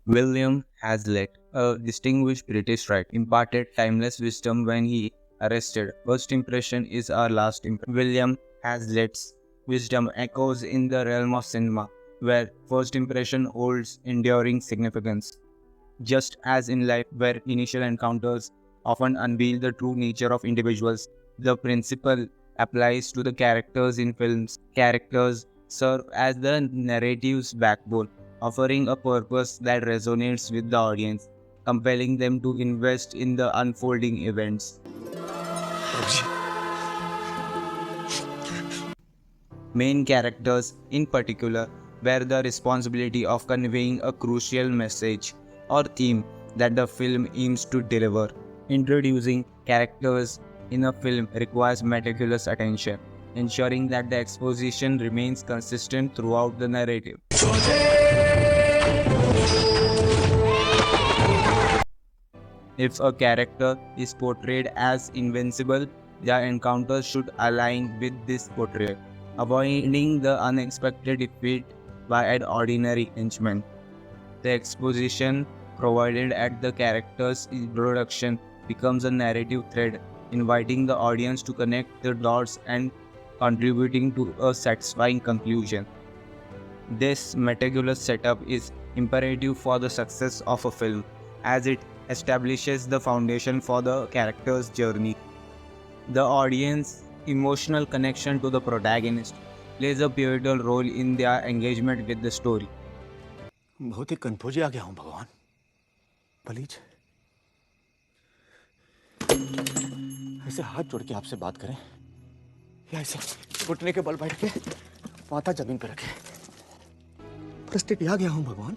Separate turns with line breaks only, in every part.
William Hazlitt, a distinguished British writer, imparted timeless wisdom when he arrested. First impression is our last impression. William Hazlitt's wisdom echoes in the realm of cinema, where first impression holds enduring significance. Just as in life, where initial encounters often unveil the true nature of individuals, the principle applies to the characters in films. Characters serve as the narrative's backbone, offering a purpose that resonates with the audience, compelling them to invest in the unfolding events. Main characters, in particular, bear the responsibility of conveying a crucial message or theme that the film aims to deliver. Introducing characters in a film requires meticulous attention, ensuring that the exposition remains consistent throughout the narrative. If a character is portrayed as invincible, their encounters should align with this portrayal, avoiding the unexpected defeat by an ordinary henchman. The exposition provided at the character's introduction becomes a narrative thread, inviting the audience to connect the dots and contributing to a satisfying conclusion. This meticulous setup is imperative for the success of a film, as it establishes the foundation for the character's journey. The audience's emotional connection to the protagonist plays a pivotal role in their engagement with the story.
बहुत ही confuse आ गया हूं भगवान। Please ऐसे हाथ जोड़ के आपसे बात करें या ऐसे घुटने के बल बैठ के माथा जमीन पे रखे। परिस्थिति आ गया हूं भगवान,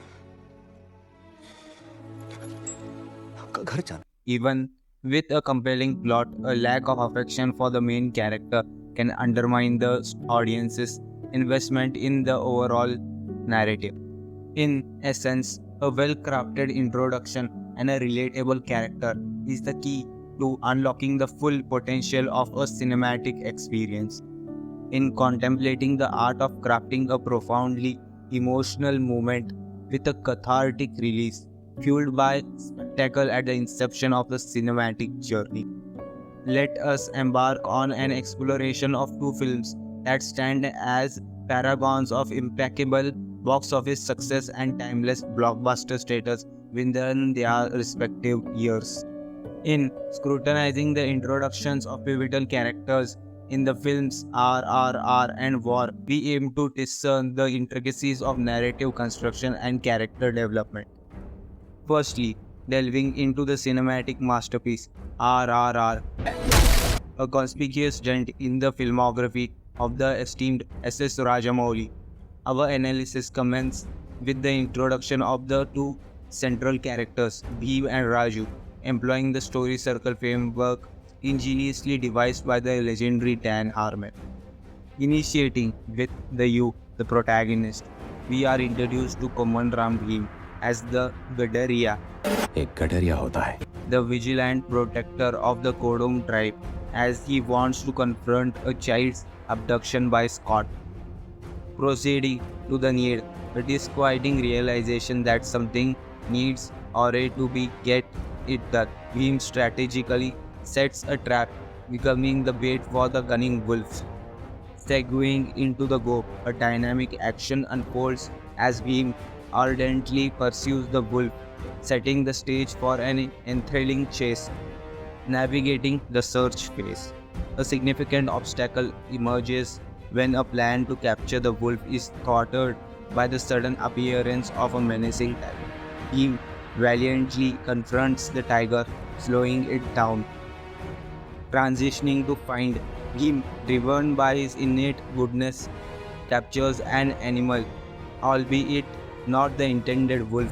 आपका घर जाना।
Even with a compelling plot, a lack of affection for the main character can undermine the audience's investment in the overall narrative. In essence, a well-crafted introduction and a relatable character is the key to unlocking the full potential of a cinematic experience. In contemplating the art of crafting a profoundly emotional moment with a cathartic release, fueled by spectacle at the inception of the cinematic journey. Let us embark on an exploration of two films that stand as paragons of impeccable box office success and timeless blockbuster status within their respective years. In scrutinizing the introductions of pivotal characters in the films RRR and War, we aim to discern the intricacies of narrative construction and character development. Firstly, delving into the cinematic masterpiece RRR, a conspicuous dent in the filmography of the esteemed S.S. Rajamouli. Our analysis commences with the introduction of the two central characters, Bheem and Raju, employing the story circle framework ingeniously devised by the legendary Dan Harmon. Initiating with the youth, the protagonist, we are introduced to Koman Ram Bheem as the Gadariya,
एक गडरिया होता है।
the vigilant protector of the Kodum tribe, as he wants to confront a child's abduction by Scott. Proceeding to the need, the disquieting realization that something needs or to be get it done. Bheem strategically sets a trap, becoming the bait for the cunning wolves. Segueing into the go, a dynamic action unfolds as Bheem ardently pursues the wolf, setting the stage for an enthralling chase. Navigating the search phase, a significant obstacle emerges when a plan to capture the wolf is thwarted by the sudden appearance of a menacing tiger. Bheem valiantly confronts the tiger, slowing it down. Transitioning to find, Bheem, driven by his innate goodness, captures an animal, albeit not the intended wolf.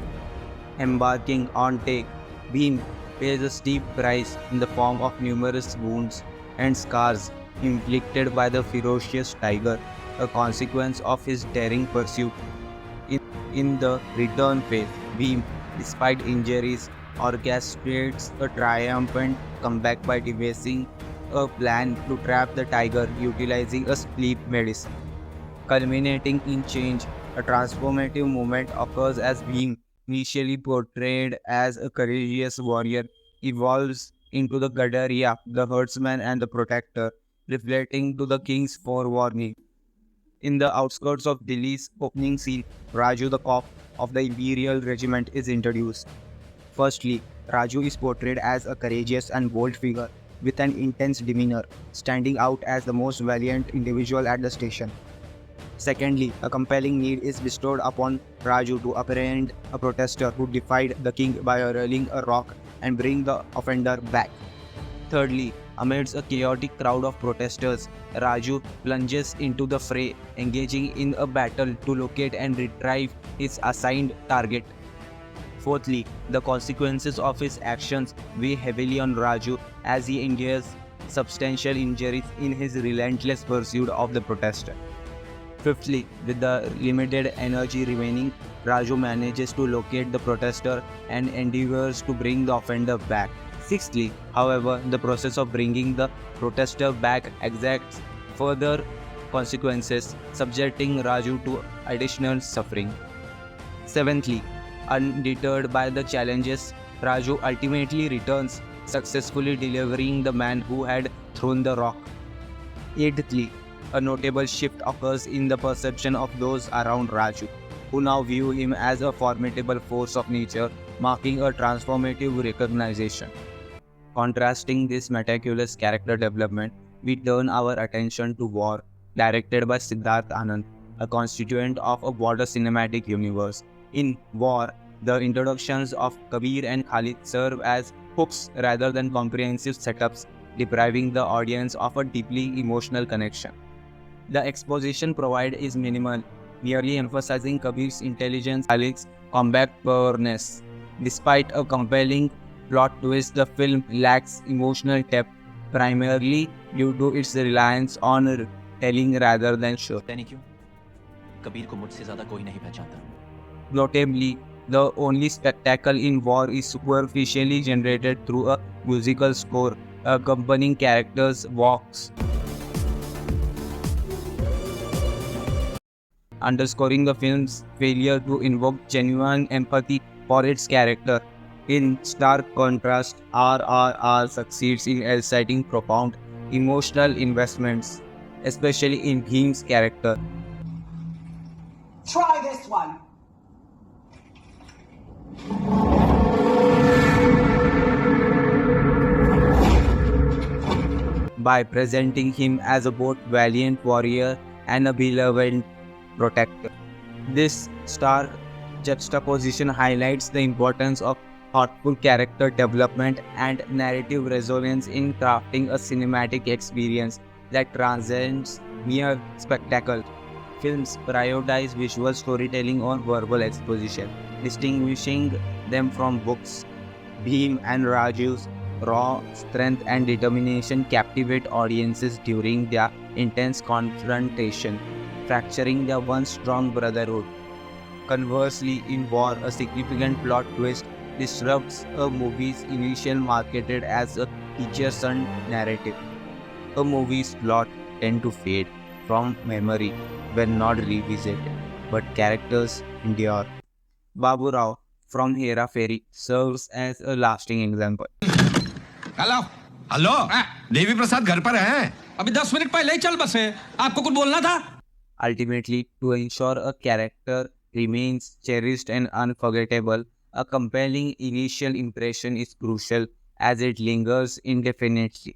Embarking on take, Bheem pays a steep price in the form of numerous wounds and scars inflicted by the ferocious tiger, a consequence of his daring pursuit. In the return phase, Bheem, despite injuries, orchestrates a triumphant comeback by devising a plan to trap the tiger utilizing a sleep medicine. Culminating in change, a transformative moment occurs as Bheem initially portrayed as a courageous warrior, evolves into the Gadaria, the herdsman and the protector, reflecting to the king's forewarning. In the outskirts of Delhi's opening scene, Raju the cop of the Imperial Regiment is introduced. Firstly, Raju is portrayed as a courageous and bold figure with an intense demeanor, standing out as the most valiant individual at the station. Secondly, a compelling need is bestowed upon Raju to apprehend a protester who defied the king by hurling a rock and bring the offender back. Thirdly, amidst a chaotic crowd of protesters, Raju plunges into the fray, engaging in a battle to locate and retrieve his assigned target. Fourthly, the consequences of his actions weigh heavily on Raju as he endures substantial injuries in his relentless pursuit of the protester. Fifthly, with the limited energy remaining, Raju manages to locate the protester and endeavors to bring the offender back. Sixthly, however, the process of bringing the protester back exacts further consequences, subjecting Raju to additional suffering. Seventhly, undeterred by the challenges, Raju ultimately returns, successfully delivering the man who had thrown the rock. Eighthly, a notable shift occurs in the perception of those around Raju, who now view him as a formidable force of nature, marking a transformative recognition. Contrasting this meticulous character development, we turn our attention to War, directed by Siddharth Anand, a constituent of a broader cinematic universe. In War, the introductions of Kabir and Khalid serve as hooks rather than comprehensive setups, depriving the audience of a deeply emotional connection. The exposition provided is minimal, merely emphasizing Kabir's intelligence and Khalid's combat prowess. Despite a compelling plot twist, the film lacks emotional depth, primarily due to its reliance on telling rather than show.
Kabir को मुझसे ज्यादा कोई नहीं पहचानता.
Notably, the only spectacle in War is superficially generated through a musical score accompanying characters' walks, underscoring the film's failure to invoke genuine empathy for its character. In stark contrast, RRR succeeds in eliciting profound emotional investments, especially in Bhim's character.
Try this one.
By presenting him as a both valiant warrior and a beloved protector. This stark juxtaposition highlights the importance of thoughtful character development and narrative resonance in crafting a cinematic experience that transcends mere spectacle. Films prioritize visual storytelling or verbal exposition, distinguishing them from books. Bhim and Raju's raw strength and determination captivate audiences during their intense confrontation, fracturing their once strong brotherhood. Conversely, in War, a significant plot twist disrupts a movie's initial marketed as a teacher-son narrative. A movie's plot tend to fade from memory when not revisited, but characters endure. Babu Rao from Hera Fairy serves as a lasting example.
Hello
hello Devi Prasad घर पर हैं?
अभी 10 minute पहले ही चल बसे. आपको कुछ बोलना था?
Ultimately, to ensure a character remains cherished and unforgettable, a compelling initial impression is crucial as it lingers indefinitely.